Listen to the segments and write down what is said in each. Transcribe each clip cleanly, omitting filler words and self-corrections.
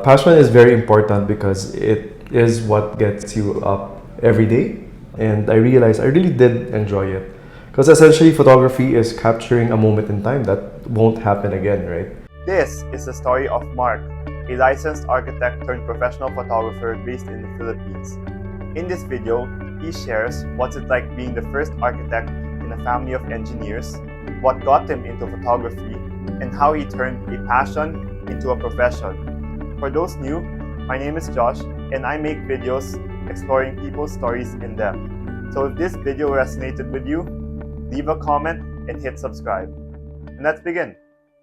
Passion is very important because it is what gets you up every day. And I realized I really did enjoy it. Because essentially, photography is capturing a moment in time that won't happen again, right? This is the story of Marc, a licensed architect turned professional photographer based in the Philippines. In this video, he shares what's it like being the first architect in a family of engineers, what got him into photography, and how he turned a passion into a profession. For those new, my name is Josh, and I make videos exploring people's stories in depth. So if this video resonated with you, leave a comment and hit subscribe. And let's begin.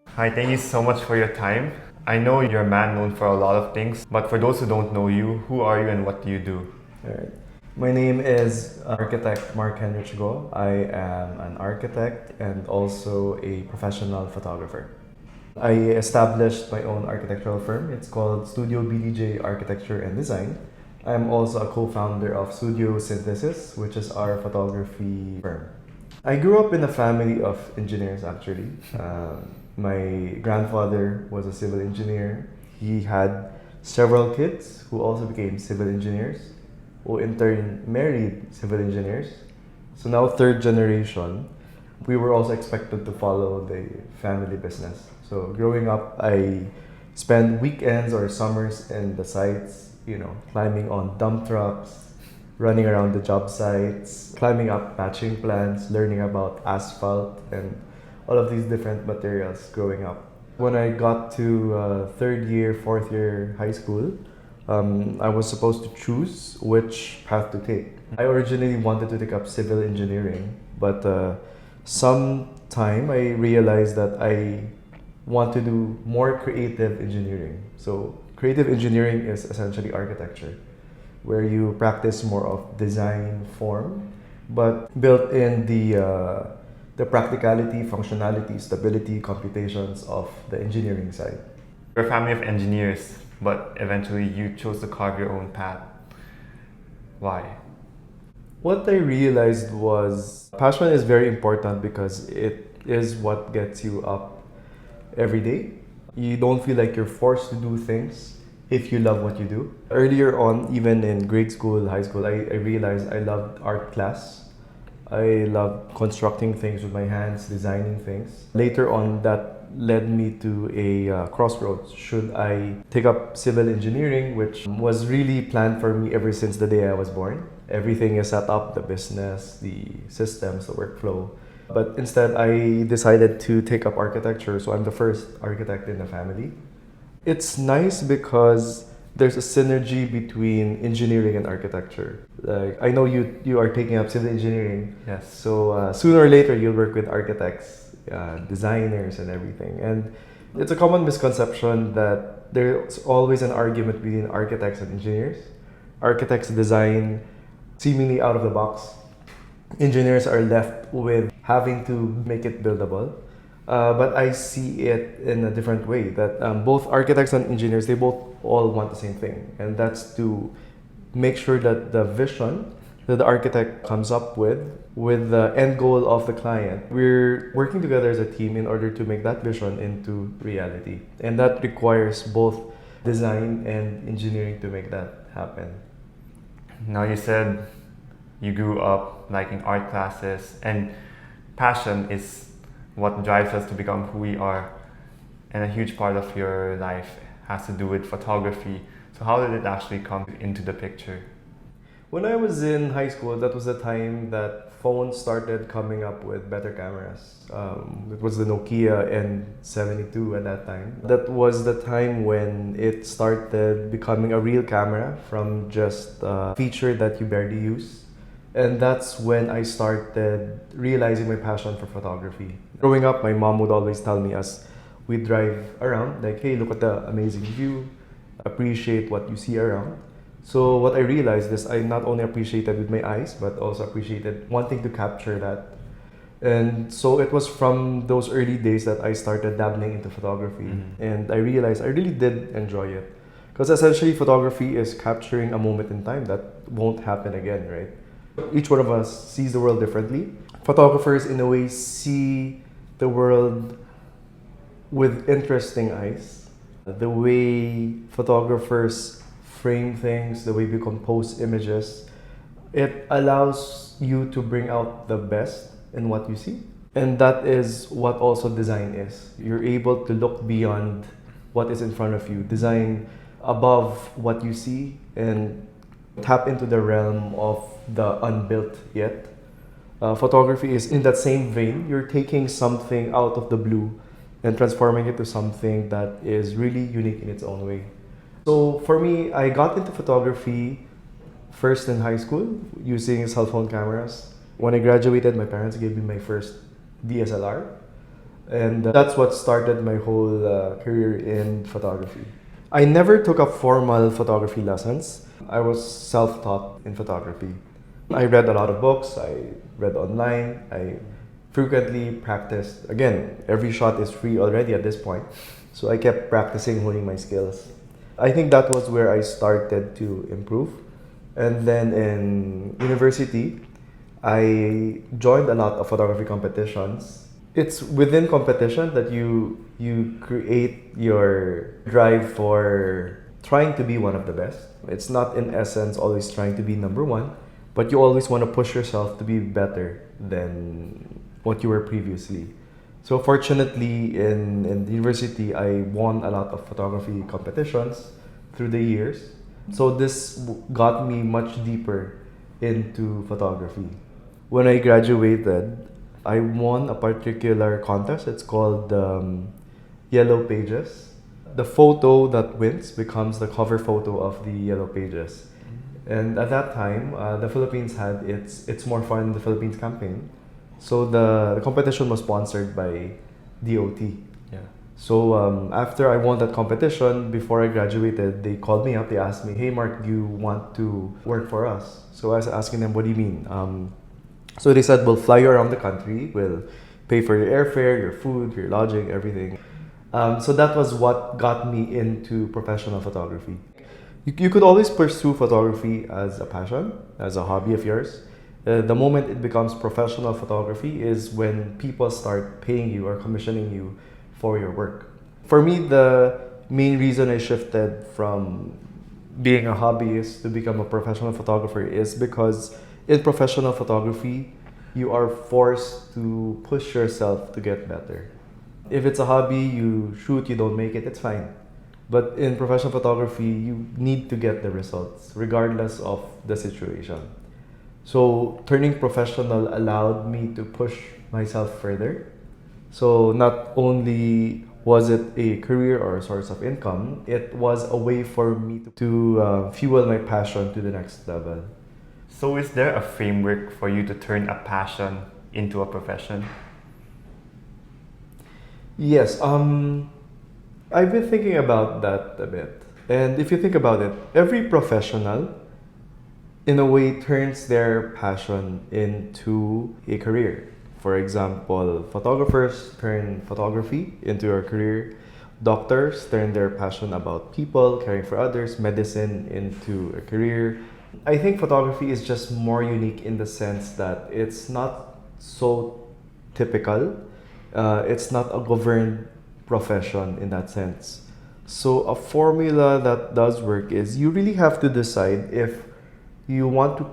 Hi, thank you so much for your time. I know you're a man known for a lot of things, but for those who don't know you, who are you and what do you do? All right. My name is architect Marc I am an architect and also a professional photographer. I established my own architectural firm. It's called Studio BDJ Architecture and Design. I'm also a co-founder of Studio Synthesis, which is our photography firm. I grew up in a family of engineers actually. My grandfather was a civil engineer. He had several kids who also became civil engineers, who in turn married civil engineers. So now third generation, we were also expected to follow the family business. So growing up, I spent weekends or summers in the sites, climbing on dump trucks, running around the job sites, climbing up patching plants, learning about asphalt and all of these different materials growing up. When I got to third year, fourth year high school, I was supposed to choose which path to take. I originally wanted to take up civil engineering, but sometime I realized that I want to do more creative engineering. So creative engineering is essentially architecture, where you practice more of design form, but built in the practicality, functionality, stability, computations of the engineering side. You're a family of engineers, but eventually you chose to carve your own path. Why? What I realized was passion is very important because it is what gets you up every day. You don't feel like you're forced to do things if you love what you do. Earlier on, even in grade school, high school, I realized I loved art class. I loved constructing things with my hands, designing things. Later on, that led me to a crossroads. Should I take up civil engineering, which was really planned for me ever since the day I was born? Everything is set up, the business, the systems, the workflow. But instead, I decided to take up architecture, so I'm the first architect in the family. It's nice because there's a synergy between engineering and architecture. Like, I know you are taking up civil engineering. Yes. So sooner or later, you'll work with architects, designers, and everything. And it's a common misconception that there's always an argument between architects and engineers. Architects design seemingly out of the box. Engineers are left with having to make it buildable. But I see it in a different way, that both architects and engineers, they both all want the same thing. And that's to make sure that the vision that the architect comes up with the end goal of the client, we're working together as a team in order to make that vision into reality. And that requires both design and engineering to make that happen. Now you said you grew up liking art classes, and passion is what drives us to become who we are, and a huge part of your life has to do with photography. So how did it actually come into the picture? When I was in high school, that was the time that phones started coming up with better cameras. It was the Nokia N72 at that time. That was the time when it started becoming a real camera from just a feature that you barely use. And that's when I started realizing my passion for photography. Growing up, my mom would always tell me as we drive around, like, hey, look at the amazing view, appreciate what you see around. So what I realized is I not only appreciated with my eyes, but also appreciated wanting to capture that. And so it was from those early days that I started dabbling into photography. Mm-hmm. And I realized I really did enjoy it. Because essentially photography is capturing a moment in time that won't happen again, right? Each one of us sees the world differently. Photographers, in a way, see the world with interesting eyes. The way photographers frame things, the way we compose images, it allows you to bring out the best in what you see. And that is what also design is. You're able to look beyond what is in front of you, design above what you see, and tap into the realm of the unbuilt yet. Photography is in that same vein. You're taking something out of the blue and transforming it to something that is really unique in its own way. So for me, I got into photography first in high school using cell phone cameras. When I graduated, my parents gave me my first DSLR, and that's what started my whole career in photography. I never took up formal photography lessons. I was self-taught in photography. I read a lot of books, I read online, I frequently practiced. Again, every shot is free already at this point, so I kept practicing, honing my skills. I think that was where I started to improve. And then in university, I joined a lot of photography competitions. It's within competition that you create your drive for trying to be one of the best. It's not in essence always trying to be number one, but you always want to push yourself to be better than what you were previously. So fortunately in the university, I won a lot of photography competitions through the years. So this got me much deeper into photography. When I graduated, I won a particular contest. It's called Yellow Pages. The photo that wins becomes the cover photo of the Yellow Pages. And at that time, the Philippines had its More Fun in the Philippines campaign. So the competition was sponsored by DOT. Yeah. So after I won that competition, before I graduated, they called me up. They asked me, "Hey Mark, do you want to work for us?" So I was asking them, "What do you mean?" So they said, "We'll fly you around the country. We'll pay for your airfare, your food, your lodging, everything." So that was what got me into professional photography. You could always pursue photography as a passion, as a hobby of yours. The moment it becomes professional photography is when people start paying you or commissioning you for your work. For me, the main reason I shifted from being a hobbyist to become a professional photographer is because in professional photography, you are forced to push yourself to get better. If it's a hobby, you shoot, you don't make it, it's fine. But in professional photography, you need to get the results regardless of the situation. So turning professional allowed me to push myself further. So not only was it a career or a source of income, it was a way for me to fuel my passion to the next level. So is there a framework for you to turn a passion into a profession? Yes, I've been thinking about that a bit. And if you think about it, every professional, in a way, turns their passion into a career. For example, photographers turn photography into a career. Doctors turn their passion about people, caring for others, medicine into a career. I think photography is just more unique in the sense that it's not so typical. It's not a governed profession in that sense. So a formula that does work is you really have to decide if you want to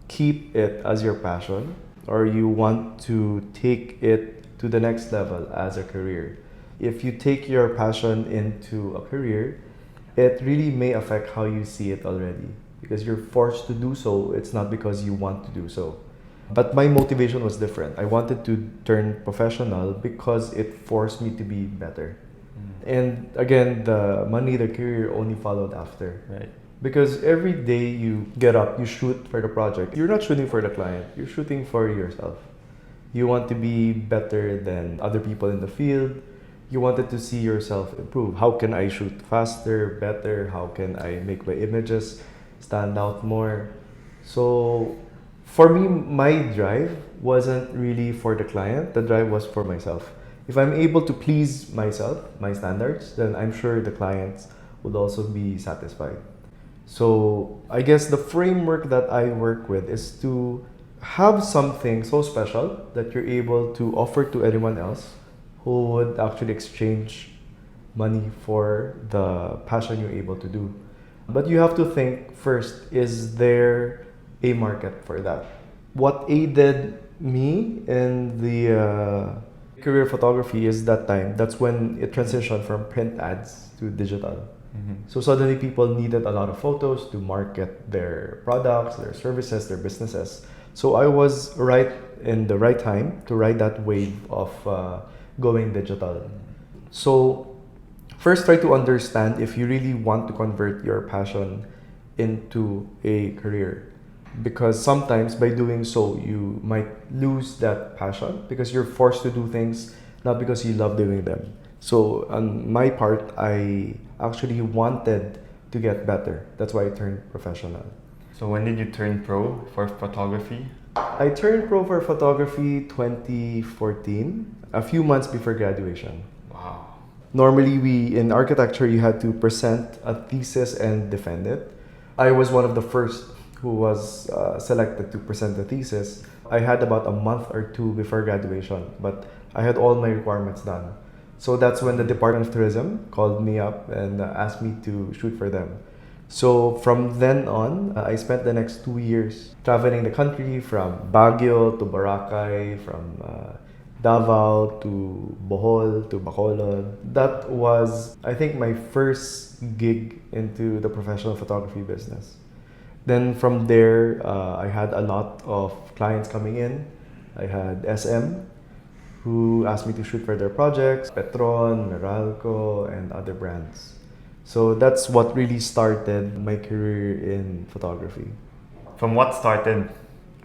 keep it as your passion or you want to take it to the next level as a career. If you take your passion into a career, it really may affect how you see it already because you're forced to do so. It's not because you want to do so. But my motivation was different. I wanted to turn professional because it forced me to be better. And again, the money, the career only followed after. Right. Because every day you get up, you shoot for the project. You're not shooting for the client, you're shooting for yourself. You want to be better than other people in the field. You wanted to see yourself improve. How can I shoot faster, better? How can I make my images stand out more? So for me, my drive wasn't really for the client. The drive was for myself. If I'm able to please myself, my standards, then I'm sure the clients would also be satisfied. So I guess the framework that I work with is to have something so special that you're able to offer to anyone else who would actually exchange money for the passion you're able to do. But you have to think first, is there a market for that? What aided me in the career photography is that's when it transitioned from print ads to digital. So suddenly people needed a lot of photos to market their products, their services, their businesses. So I was right in the right time to ride that wave of going digital. So first try to understand if you really want to convert your passion into a career. Because sometimes by doing so, you might lose that passion because you're forced to do things not because you love doing them. So on my part, I actually wanted to get better. That's why I turned professional. So when did you turn pro for photography? I turned pro for photography 2014, a few months before graduation. Wow. Normally, in architecture, you had to present a thesis and defend it. I was one of the first who was selected to present the thesis. I had about a month or two before graduation, but I had all my requirements done. So that's when the Department of Tourism called me up and asked me to shoot for them. So from then on, I spent the next 2 years traveling the country from Baguio to Boracay, from Davao to Bohol to Bacolod. That was, I think, my first gig into the professional photography business. Then from there, I had a lot of clients coming in. I had SM, who asked me to shoot for their projects, Petron, Meralco, and other brands. So that's what really started my career in photography. From what started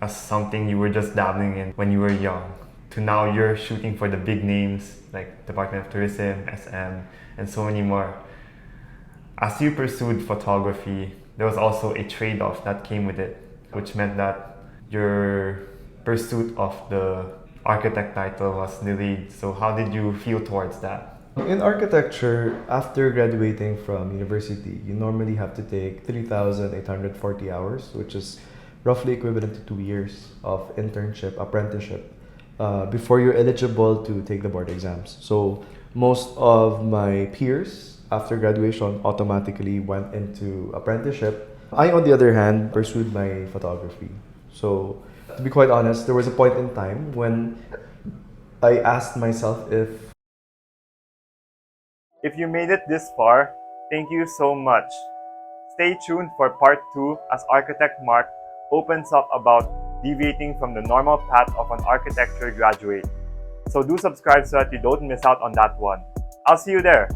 as something you were just dabbling in when you were young to now you're shooting for the big names like Department of Tourism, SM, and so many more. As you pursued photography, there was also a trade-off that came with it, which meant that your pursuit of the architect title was delayed. So how did you feel towards that? In architecture, after graduating from university, you normally have to take 3,840 hours, which is roughly equivalent to 2 years of internship, apprenticeship, before you're eligible to take the board exams. So most of my peers, after graduation, automatically went into apprenticeship. I, on the other hand, pursued my photography. So to be quite honest, there was a point in time when I asked myself If you made it this far, thank you so much. Stay tuned for part 2 as architect Marc opens up about deviating from the normal path of an architecture graduate. So do subscribe so that you don't miss out on that one. I'll see you there.